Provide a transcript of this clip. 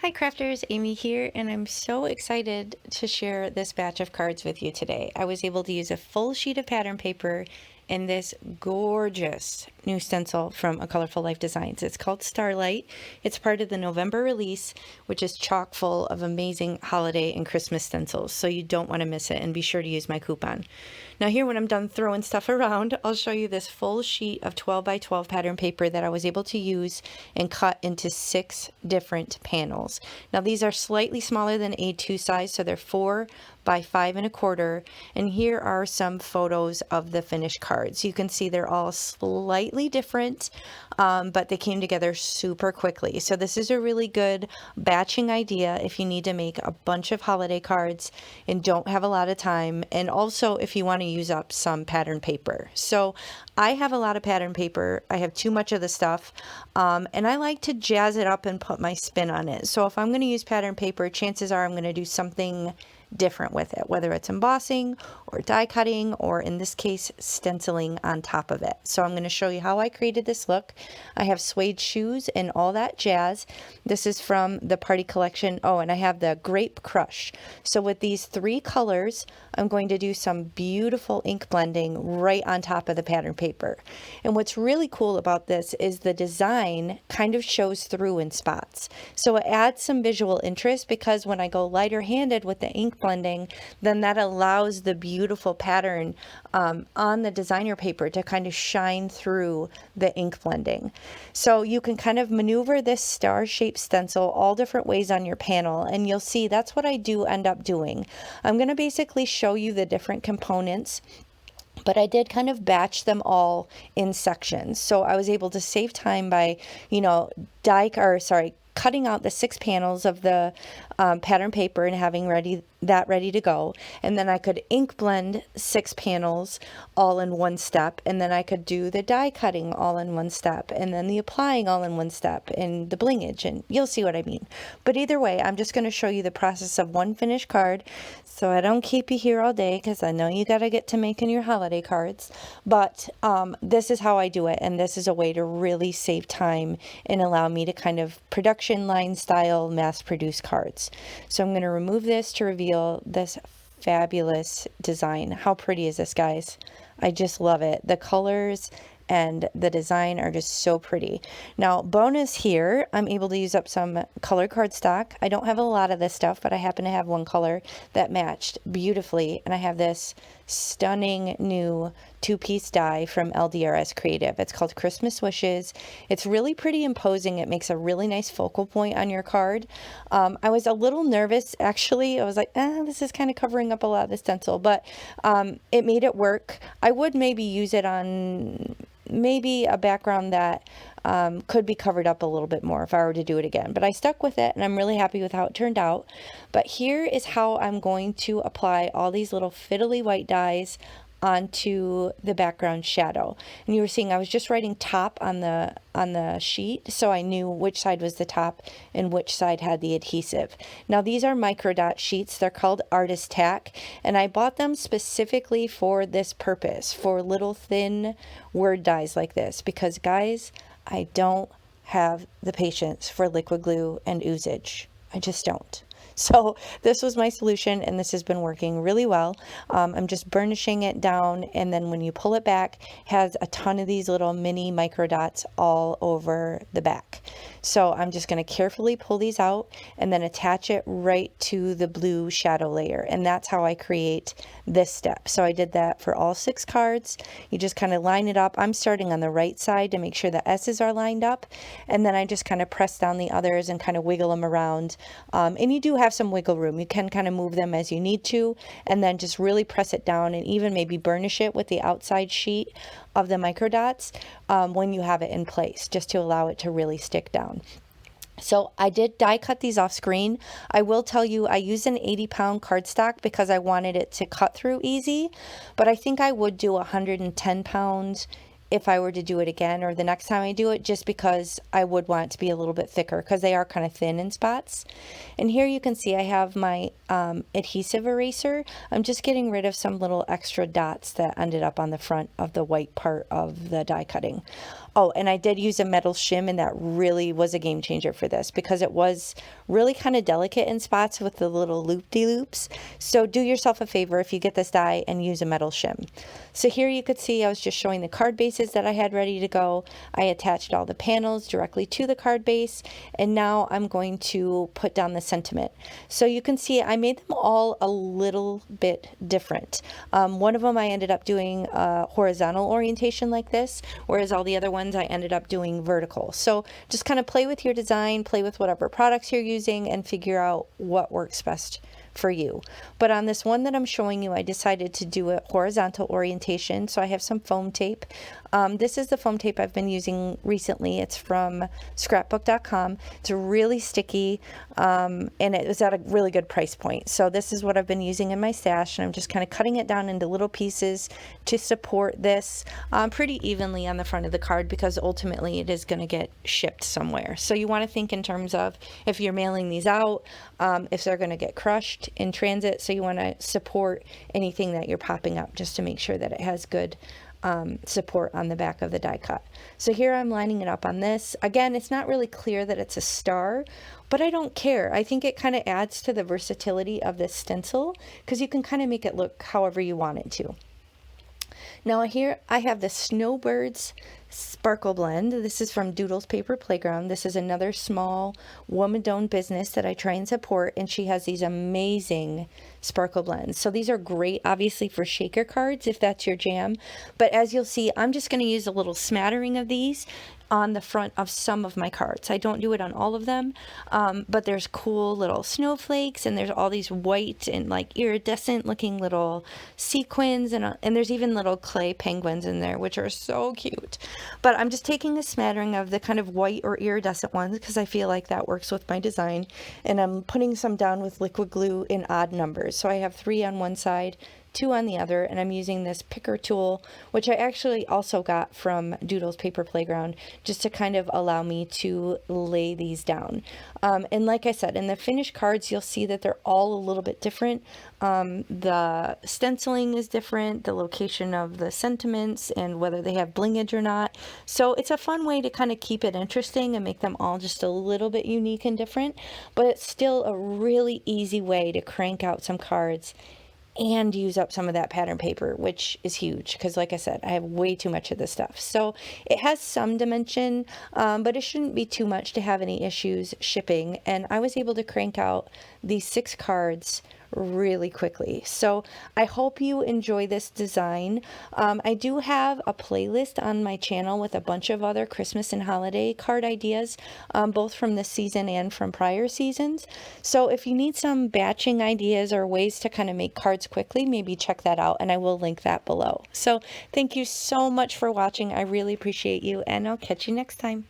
Hi crafters, Amy here, and I'm so excited to share this batch of cards with you today. I was able to use a full sheet of pattern paper in this gorgeous new stencil from A Colorful Life Designs. It's called Starlight. It's part of the November release, which is chock full of amazing holiday and Christmas stencils, so you don't want to miss it, and be sure to use my coupon. Now here, when I'm done throwing stuff around, I'll show you this full sheet of 12 by 12 pattern paper that I was able to use and cut into 6 different panels. Now these are slightly smaller than A2 size, so they're 4 by 5 1/4, and here are some photos of the finished cards. You can see they're all slightly different, but they came together super quickly. So this is a really good batching idea if you need to make a bunch of holiday cards and don't have a lot of time, and also if you want to use up some pattern paper. So I have a lot of pattern paper. I have too much of the stuff, and I like to jazz it up and put my spin on it. So if I'm going to use pattern paper, chances are I'm going to do something different with it, whether it's embossing or die cutting, or in this case stenciling on top of it. So I'm going to show you how I created this look. I have suede shoes and all that jazz. This is from the party collection. Oh, and I have the Grape Crush. So with these 3 colors, I'm going to do some beautiful ink blending right on top of the pattern paper. And what's really cool about this is the design kind of shows through in spots. So it adds some visual interest, because when I go lighter handed with the ink blending, then that allows the beautiful pattern on the designer paper to kind of shine through the ink blending. So you can kind of maneuver this star-shaped stencil all different ways on your panel, and you'll see that's what I do end up doing. I'm going to basically show you the different components, but I did kind of batch them all in sections. So I was able to save time by, cutting out the 6 panels of the pattern paper and having ready to go. And then I could ink blend 6 panels all in one step. And then I could do the die cutting all in one step. And then the applying all in one step, and the blingage. And you'll see what I mean. But either way, I'm just going to show you the process of one finished card, so I don't keep you here all day, because I know you got to get to making your holiday cards. But this is how I do it. And this is a way to really save time and allow me to kind of production line style mass produce cards. So I'm going to remove this to reveal this fabulous design. How pretty is this, guys? I just love it. The colors and the design are just so pretty. Now, bonus here, I'm able to use up some color cardstock. I don't have a lot of this stuff, but I happen to have one color that matched beautifully. And I have this stunning new 2-piece die from LDRS Creative. It's called Christmas Wishes. It's really pretty imposing. It makes a really nice focal point on your card. I was a little nervous, actually. I was like, this is kind of covering up a lot of the stencil, but it made it work. I would maybe use it on maybe a background that could be covered up a little bit more if I were to do it again. But I stuck with it, and I'm really happy with how it turned out. But here is how I'm going to apply all these little fiddly white dies onto the background shadow. And you were seeing I was just writing top on the sheet, so I knew which side was the top and which side had the adhesive. Now these are micro dot sheets. They're called Artist Tack, and I bought them specifically for this purpose, for little thin word dies like this, because guys, I don't have the patience for liquid glue and oozage. I just don't. So this was my solution, and this has been working really well. I'm just burnishing it down, and then when you pull it back, it has a ton of these little mini micro dots all over the back. So I'm just going to carefully pull these out and then attach it right to the blue shadow layer, and that's how I create this step. So I did that for all 6 cards. You just kind of line it up. I'm starting on the right side to make sure the S's are lined up, and then I just kind of press down the others and kind of wiggle them around. And you do have some wiggle room. You can kind of move them as you need to, and then just really press it down, and even maybe burnish it with the outside sheet of the micro dots when you have it in place, just to allow it to really stick down. So I did die cut these off screen. I will tell you, I used an 80-pound cardstock because I wanted it to cut through easy, but I think I would do 110 pounds if I were to do it again, or the next time I do it, just because I would want it to be a little bit thicker, because they are kind of thin in spots. And here you can see I have my adhesive eraser. I'm just getting rid of some little extra dots that ended up on the front of the white part of the die cutting. Oh, and I did use a metal shim, and that really was a game changer for this because it was really kind of delicate in spots with the little loop-de-loops. So do yourself a favor if you get this die and use a metal shim. So here you could see I was just showing the card bases that I had ready to go. I attached all the panels directly to the card base, and now I'm going to put down the sentiment. So you can see I made them all a little bit different. One of them I ended up doing a horizontal orientation like this, whereas all the other ones I ended up doing vertical. So just kind of play with your design, play with whatever products you're using, and figure out what works best for you. But on this one that I'm showing you, I decided to do a horizontal orientation. So I have some foam tape. This is the foam tape I've been using recently. It's from scrapbook.com. It's really sticky, and it was at a really good price point. So this is what I've been using in my stash, and I'm just kind of cutting it down into little pieces to support this pretty evenly on the front of the card, because ultimately it is going to get shipped somewhere. So you want to think in terms of if you're mailing these out, if they're going to get crushed in transit. So you want to support anything that you're popping up just to make sure that it has good support on the back of the die cut. So here I'm lining it up on this. Again, it's not really clear that it's a star, but I don't care. I think it kind of adds to the versatility of this stencil because you can kind of make it look however you want it to. Now here I have the Snowbirds Sparkle Blend. This is from Doodles Paper Playground. This is another small woman-owned business that I try and support, and she has these amazing sparkle blends. So these are great, obviously, for shaker cards if that's your jam. But as you'll see, I'm just going to use a little smattering of these on the front of some of my cards. I don't do it on all of them, but there's cool little snowflakes, and there's all these white and like iridescent looking little sequins, and there's even little clay penguins in there, which are so cute. But I'm just taking a smattering of the kind of white or iridescent ones because I feel like that works with my design, and I'm putting some down with liquid glue in odd numbers. So I have 3 on one side, 2 on the other, and I'm using this picker tool, which I actually also got from Doodles Paper Playground, just to kind of allow me to lay these down. And like I said, in the finished cards, you'll see that they're all a little bit different. The stenciling is different, the location of the sentiments, and whether they have blingage or not. So it's a fun way to kind of keep it interesting and make them all just a little bit unique and different, but it's still a really easy way to crank out some cards and use up some of that pattern paper, which is huge because, like I said, I have way too much of this stuff. So it has some dimension, but it shouldn't be too much to have any issues shipping. And I was able to crank out these 6 cards really quickly. So I hope you enjoy this design. I do have a playlist on my channel with a bunch of other Christmas and holiday card ideas, both from this season and from prior seasons. So if you need some batching ideas or ways to kind of make cards quickly, maybe check that out, and I will link that below. So thank you so much for watching. I really appreciate you, and I'll catch you next time.